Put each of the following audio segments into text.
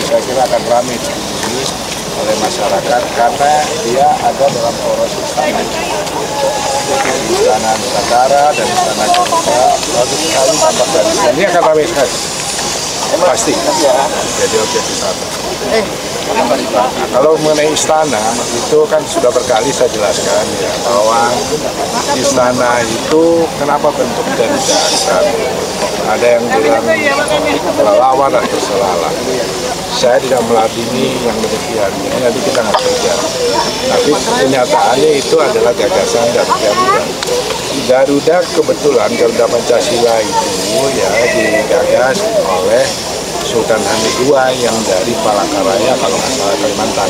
saya kira akan ramai dikunjungi oleh masyarakat karena dia ada dalam poros istana. Istana Nusantara dan Istana Garuda bagus sekali tampak dari sini. Ini akan ramai sekali. Pasti jadi objek wisata. Nah, kalau mengenai istana itu kan sudah berkali saya jelaskan ya bahwa istana itu kenapa bentuk dari dasar. Ada yang bilang lawan atau selalah. Saya tidak meladeni yang demikian. Ini nanti kita nggak kerja. Tapi kenyataannya itu adalah gagasan dari Garuda. Garuda kebetulan Garuda Pancasila itu ya digagas oleh Sultan Hamid II yang dari Palangkaraya kalau nggak salah Kalimantan.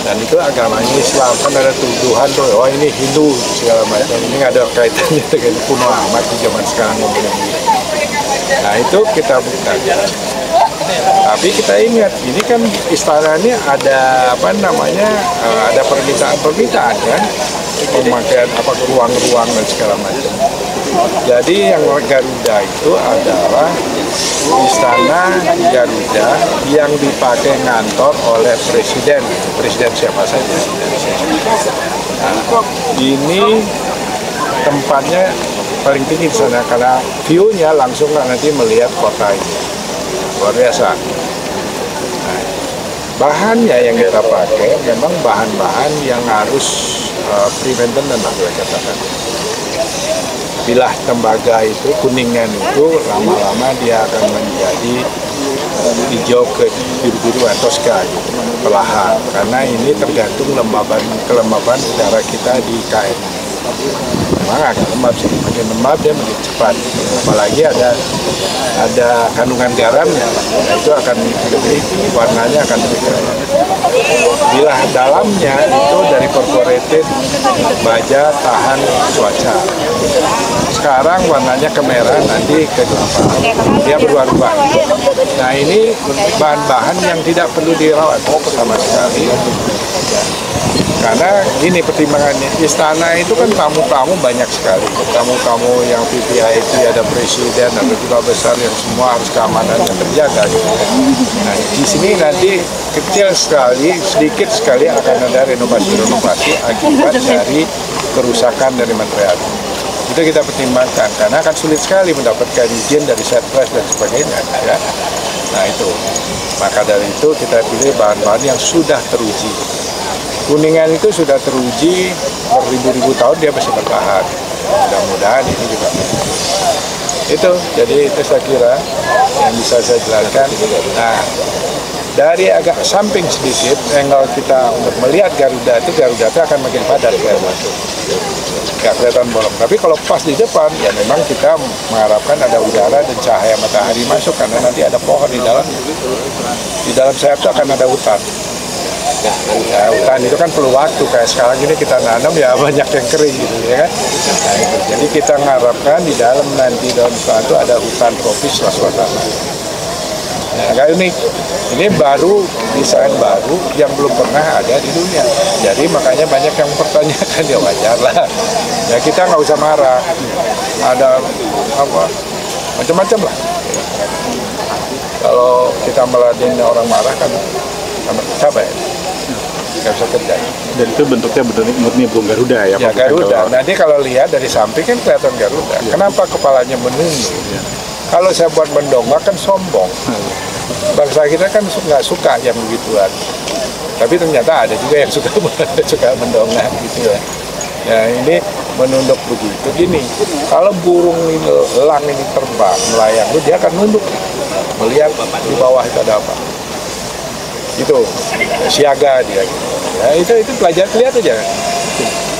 Dan itu agamanya Islam, kan ada tuduhan tuh, oh ini Hindu segala macam. Ini nggak ada kaitannya dengan kuno amat di zaman sekarang ngomongin gitu. Nah itu kita buktikan. Tapi kita ingat, ini kan istana ini ada apa namanya, ada permintaan kan, pemakaian apa ruang-ruang dan segala macam. Jadi yang Garuda itu adalah istana Garuda yang dipakai ngantor oleh presiden siapa saja. Nah, ini tempatnya paling tinggi di sana karena view-nya langsung nanti melihat kota ini. Luar biasa. Nah, bahannya yang kita pakai memang bahan-bahan yang harus pre-maintenance lah saya katakan. Bilah tembaga itu, kuningan itu lama-lama dia akan menjadi hijau ke biru-biruan toska gitu, perlahan. Karena ini tergantung kelembaban udara kita di IKN. Memang agak lembab sih, makin lembab dia makin cepat. Apalagi ada kandungan garamnya, nah itu akan lebih warnanya akan lebih kaya. Bila dalamnya itu dari corrugated baja tahan cuaca. Sekarang warnanya kemerah, nanti kegelapan. Dia berubah-ubah. Nah ini bahan-bahan yang tidak perlu dirawat sama sekali. Karena gini pertimbangannya, istana itu kan tamu-tamu banyak sekali. Tamu-tamu yang VVIP, ada presiden, ada duta besar yang semua harus keamanannya terjaga. Nah di sini nanti kecil sekali, sedikit sekali akan ada renovasi-renovasi akibat dari kerusakan dari material. Itu kita pertimbangkan, karena akan sulit sekali mendapatkan izin dari Setpres dan sebagainya. Ya. Nah itu, maka dari itu kita pilih bahan-bahan yang sudah teruji. Kuningan itu sudah teruji beribu-ribu tahun dia masih bertahan. Mudah-mudahan ini juga. Itu, jadi itu saya kira yang bisa saya jelaskan. Nah, dari agak samping sedikit, angle kita untuk melihat Garuda itu akan makin padat kelihatan. Nggak kelihatan bolong. Tapi kalau pas di depan, ya memang kita mengharapkan ada udara dan cahaya matahari masuk karena nanti ada pohon di dalam. Di dalam sayap itu akan ada hutan. Ya, hutan itu kan perlu waktu, kayak sekarang ini kita nanam ya banyak yang kering gitu ya kan. Nah, itu. Jadi kita mengharapkan di dalam nanti dalam hutan itu ada hutan tropis suasana. Nah, kayak ini baru desain baru yang belum pernah ada di dunia. Jadi makanya banyak yang mempertanyakan, ya wajar lah. Ya kita nggak usah marah. Ada apa macam-macam lah. Kalau kita meladeni orang marah kan capek. Nggak bisa kerja. Dan itu bentuknya murni burung Garuda ya? Ya Garuda. Nanti kalau lihat dari samping kan kelihatan Garuda. Ya. Kenapa kepalanya menunduk? Ya. Kalau saya buat mendongak kan sombong. Bangsa kita kan nggak suka yang begituan. Tapi ternyata ada juga yang suka mendongak gitu ya. Ya ini menunduk begitu. Gini, kalau burung ini, elang ini terbang melayang, dia akan nunduk melihat di bawah itu ada apa. Itu siaga dia. Ya, itu pelajari, lihat aja.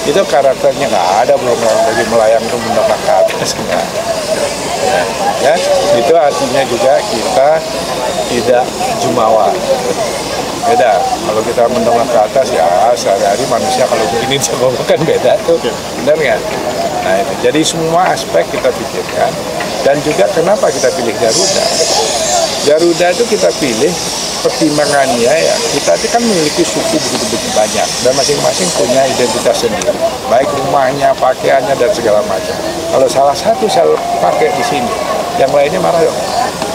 Itu karakternya nggak ada belum lagi melayang itu mendongak ke atas. Ya, itu artinya juga kita tidak jumawa. Beda. Kalau kita mendongak ke atas ya sehari-hari manusia kalau begini jago kan beda tuh, benar nggak? Nah itu. Jadi semua aspek kita pikirkan dan juga kenapa kita pilih Garuda? Garuda itu kita pilih pertimbangannya ya kita itu kan memiliki suku begitu banyak dan masing-masing punya identitas sendiri, baik rumahnya, pakaiannya dan segala macam. Kalau salah satu saya pakai di sini, yang lainnya marah dong,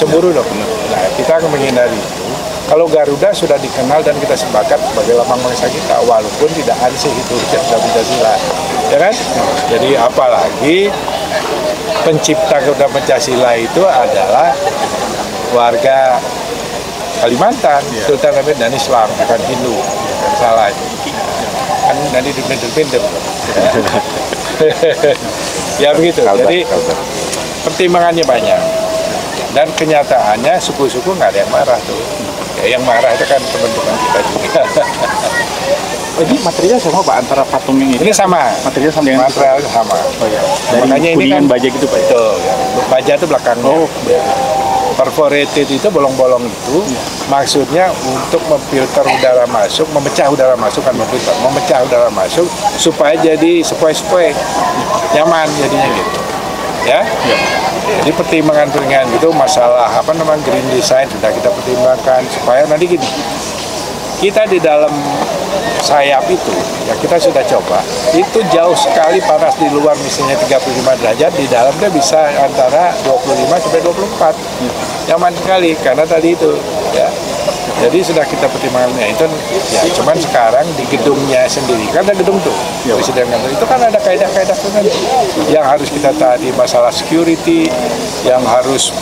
cemburu dong. Nah kita akan menghindari itu. Kalau Garuda sudah dikenal dan kita sepakat sebagai lambang bangsa kita, walaupun tidak ansih itu Pancasila, ya kan? Jadi apalagi pencipta Garuda Pancasila itu adalah warga Kalimantan, Sultan Hamid dan Islam, bukan Hindu, bukan salah. Kan nanti dipinter-pinter. Ya begitu. Jadi pertimbangannya banyak. Dan kenyataannya suku-suku nggak ada yang marah tuh. Ya, yang marah itu kan teman-teman kita juga. Ini materialnya sama Pak antara patung yang Ini sama. Materialnya sama dengan Materialnya sama. Oh ya. Dari Makanya ini kuningan kan baja gitu Pak. Betul. Ya. Baja itu belakangnya. Oh. Perforated itu bolong-bolong itu maksudnya untuk memfilter udara masuk, memecah udara masuk kan memecah udara masuk supaya jadi sepoi-sepoi nyaman jadinya gitu. Ya. Jadi pertimbangan itu masalah green design sudah kita pertimbangkan supaya nanti gini. Kita di dalam sayap itu, ya kita sudah coba, itu jauh sekali panas di luar misalnya 35 derajat, di dalamnya bisa antara 25 sampai 24. Nyaman sekali, karena tadi itu, ya. Jadi sudah kita pertimbangkannya itu, ya cuman sekarang di gedungnya sendiri, kan ada gedung tuh, Presiden kantor itu kan ada kaidah-kaidah yang harus kita taati masalah security, yang harus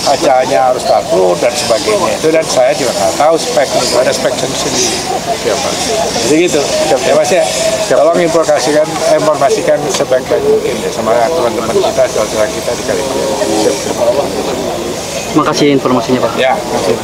kacanya harus takluk dan sebagainya itu, dan saya juga nggak tahu speknya, ada spek sendiri. Jadi gitu, ya Mas ya, tolong informasikan sebaik-baik mungkin ya sama teman-teman kita, saudara kita di Kalimantan. Makasih informasinya Pak. Ya, makasih.